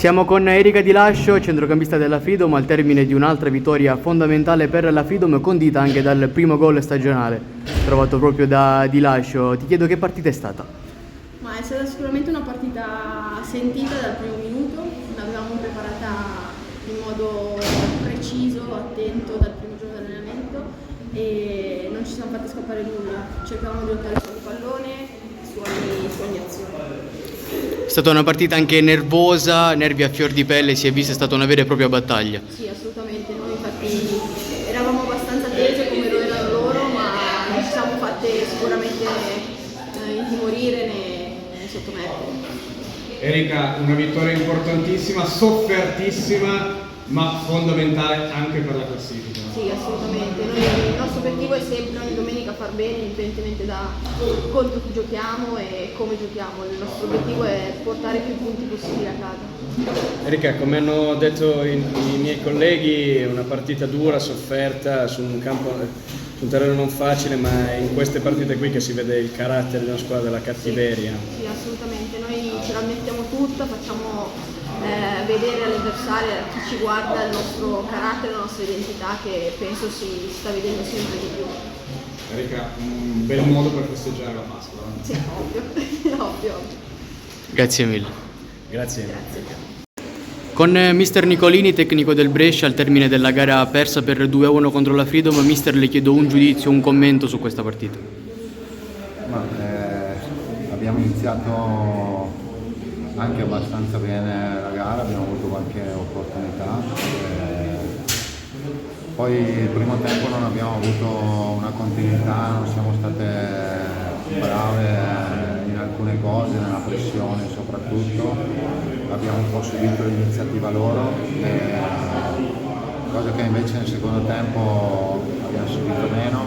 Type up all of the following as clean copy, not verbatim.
Siamo con Erika Di Lascio, centrocampista della Freedom, al termine di un'altra vittoria fondamentale per la Freedom, condita anche dal primo gol stagionale trovato proprio da Di Lascio. Ti chiedo che partita è stata? Ma è stata sicuramente una partita sentita dal primo minuto, l'avevamo preparata in modo preciso, attento dal primo giorno di allenamento e non ci siamo fatti scappare nulla, cercavamo di lottare sul pallone, su ogni azione. È stata una partita anche nervosa, nervi a fior di pelle, si è vista, è stata una vera e propria battaglia. Sì, assolutamente, noi infatti eravamo abbastanza tese come lo erano loro, ma non ci siamo fatte sicuramente intimorire né sottomettere. Erika, una vittoria importantissima, soffertissima, ma fondamentale anche per la classifica. Sì, assolutamente. Il nostro obiettivo è sempre ogni domenica far bene, indipendentemente da contro chi giochiamo e come giochiamo. Il nostro obiettivo è portare più punti possibili a casa. Erika, come hanno detto i miei colleghi, è una partita dura, sofferta, su un terreno non facile, ma è in queste partite qui che si vede il carattere di una squadra della cattiveria. Sì, assolutamente. Noi ce la mettiamo tutta, facciamo vedere all'avversario, a chi ci guarda, il nostro carattere, la nostra identità, che penso si sta vedendo sempre di più. Erika, un bel modo per festeggiare la Pasqua. Sì, ovvio, ovvio. Grazie mille. Grazie. Con mister Nicolini, tecnico del Brescia, al termine della gara persa per 2-1 contro la Freedom, mister, le chiedo un giudizio, un commento su questa partita. Abbiamo iniziato anche abbastanza bene la gara, abbiamo avuto qualche opportunità. Poi il primo tempo non abbiamo avuto una continuità, non siamo state brave in alcune cose, nella pressione soprattutto, abbiamo un po' subito l'iniziativa loro, cosa che invece nel secondo tempo abbiamo subito meno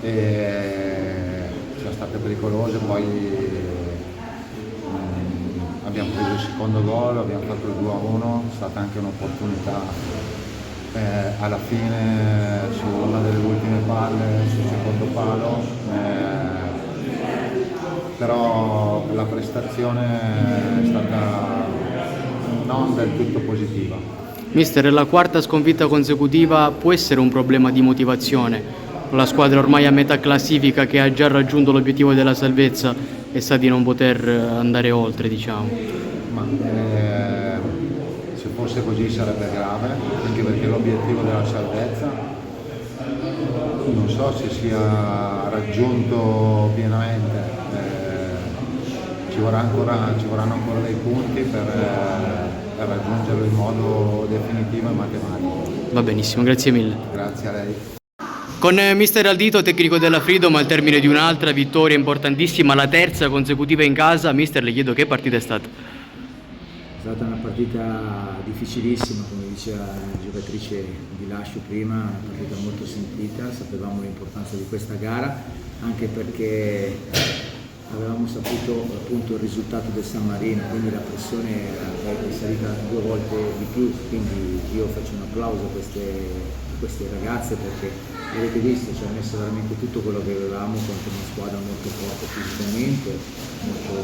e sono state pericolose. Poi abbiamo preso il secondo gol, abbiamo fatto il 2-1, è stata anche un'opportunità alla fine su una delle ultime palle, sul secondo palo, però la prestazione è stata non del tutto positiva. Mister, la quarta sconfitta consecutiva può essere un problema di motivazione? La squadra ormai a metà classifica, che ha già raggiunto l'obiettivo della salvezza, e sa di non poter andare oltre, diciamo. Se fosse così sarebbe grave, anche perché l'obiettivo della salvezza non so se sia raggiunto pienamente, ci vorranno ancora dei punti per raggiungerlo in modo definitivo e matematico. Va benissimo, grazie mille. Grazie a lei. Con mister Aldito, tecnico della Freedom, al termine di un'altra vittoria importantissima, la terza consecutiva in casa, mister, le chiedo che partita è stata? È stata una partita difficilissima, come diceva la giocatrice Di Lascio prima, una partita molto sentita, sapevamo l'importanza di questa gara, anche perché avevamo saputo appunto il risultato del San Marino, quindi la pressione è salita 2 volte di più, quindi io faccio un applauso a queste ragazze, perché avete visto, ci hanno messo veramente tutto quello che avevamo contro una squadra molto forte fisicamente, molto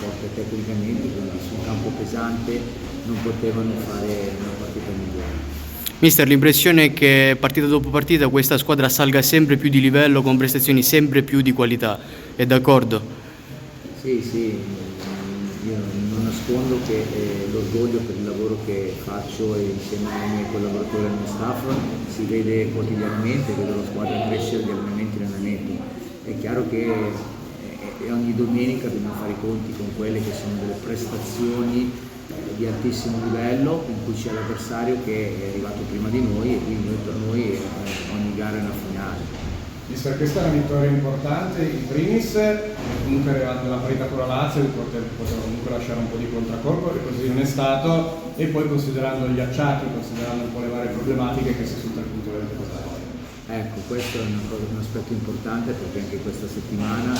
forte tecnicamente, quindi su un campo pesante non potevano fare una partita migliore. Mister, l'impressione è che partita dopo partita questa squadra salga sempre più di livello, con prestazioni sempre più di qualità, è d'accordo? Sì, io non nascondo che l'orgoglio per il lavoro che faccio e insieme ai miei collaboratori e al mio staff si vede quotidianamente, vedo la squadra crescere di allenamento in allenamento. È chiaro che ogni domenica dobbiamo fare i conti con quelle che sono delle prestazioni di altissimo livello, in cui c'è l'avversario che è arrivato prima di noi e quindi per noi ogni gara è una finale. Mister, questa è una vittoria importante, in primis, comunque arrivando nella parità con la Lazio, poteva comunque lasciare un po' di contraccolpo, e così non è stato, e poi considerando gli acciacchi, considerando un po' le varie problematiche che si sono tranquillamente portate. Ecco, questo è un aspetto importante, perché anche questa settimana,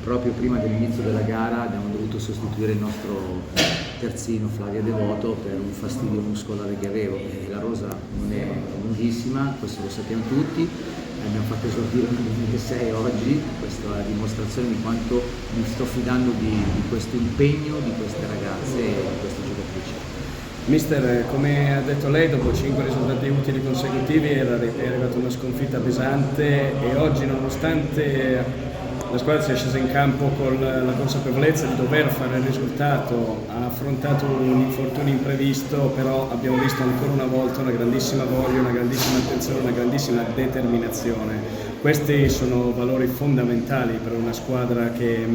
proprio prima dell'inizio della gara, abbiamo dovuto sostituire il nostro terzino Flavia Devoto per un fastidio muscolare che avevo. La rosa non è lunghissima, questo lo sappiamo tutti, abbiamo fatto esordire nel 2006 oggi, questa è la dimostrazione di quanto mi sto fidando di questo impegno di queste ragazze. Mister, come ha detto lei, dopo 5 risultati utili consecutivi è arrivata una sconfitta pesante e oggi, nonostante la squadra sia scesa in campo con la consapevolezza di dover fare il risultato, ha affrontato un infortunio imprevisto, però abbiamo visto ancora una volta una grandissima voglia, una grandissima attenzione, una grandissima determinazione. Questi sono valori fondamentali per una squadra che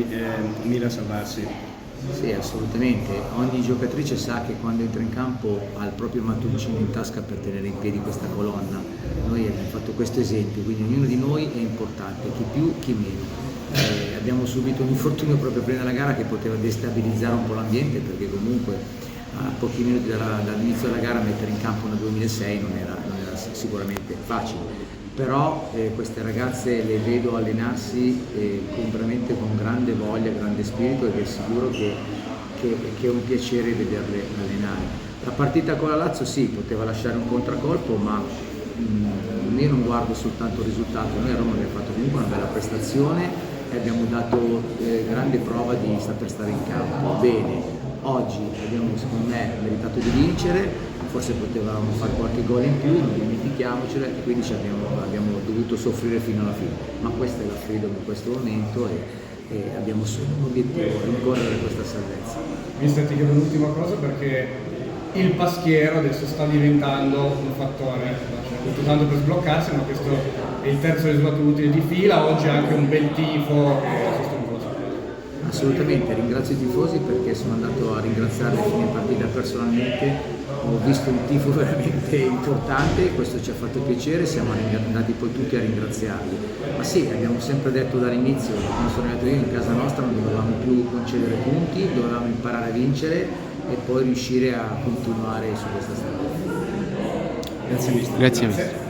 mira a salvarsi. Sì, assolutamente. Ogni giocatrice sa che quando entra in campo ha il proprio mattoncino in tasca per tenere in piedi questa colonna. Noi abbiamo fatto questo esempio, quindi ognuno di noi è importante, chi più, chi meno. Abbiamo subito un infortunio proprio prima della gara che poteva destabilizzare un po' l'ambiente, perché comunque a pochi minuti dall'inizio della gara mettere in campo una 2006 non era sicuramente facile. Però queste ragazze le vedo allenarsi veramente con grande voglia, grande spirito, ed è sicuro che è un piacere vederle allenare. La partita con la Lazio sì, poteva lasciare un contraccolpo, ma io non guardo soltanto il risultato. Noi a Roma abbiamo fatto comunque una bella prestazione e abbiamo dato grande prova di saper stare in campo. Bene, oggi abbiamo secondo me meritato di vincere, forse potevamo fare qualche gol in più, non dimentichiamocelo, e quindi abbiamo dovuto soffrire fino alla fine, ma questa è la Freedom in questo momento e abbiamo solo un obiettivo: rincorrere questa salvezza. Mister, ti chiedo un'ultima cosa, perché il Paschiero adesso sta diventando un fattore, cioè, tutto tanto per sbloccarsi, ma questo è il terzo risultato utile di fila, oggi anche un bel tifo sostenuto. Assolutamente, ringrazio i tifosi perché sono andato a ringraziarli a fine partita personalmente, ho visto un tifo veramente importante, questo ci ha fatto piacere, siamo andati poi tutti a ringraziarli. Ma sì, abbiamo sempre detto dall'inizio, quando sono arrivato io, in casa nostra non dovevamo più concedere punti, dovevamo imparare a vincere e poi riuscire a continuare su questa strada. Grazie mister. Grazie mister.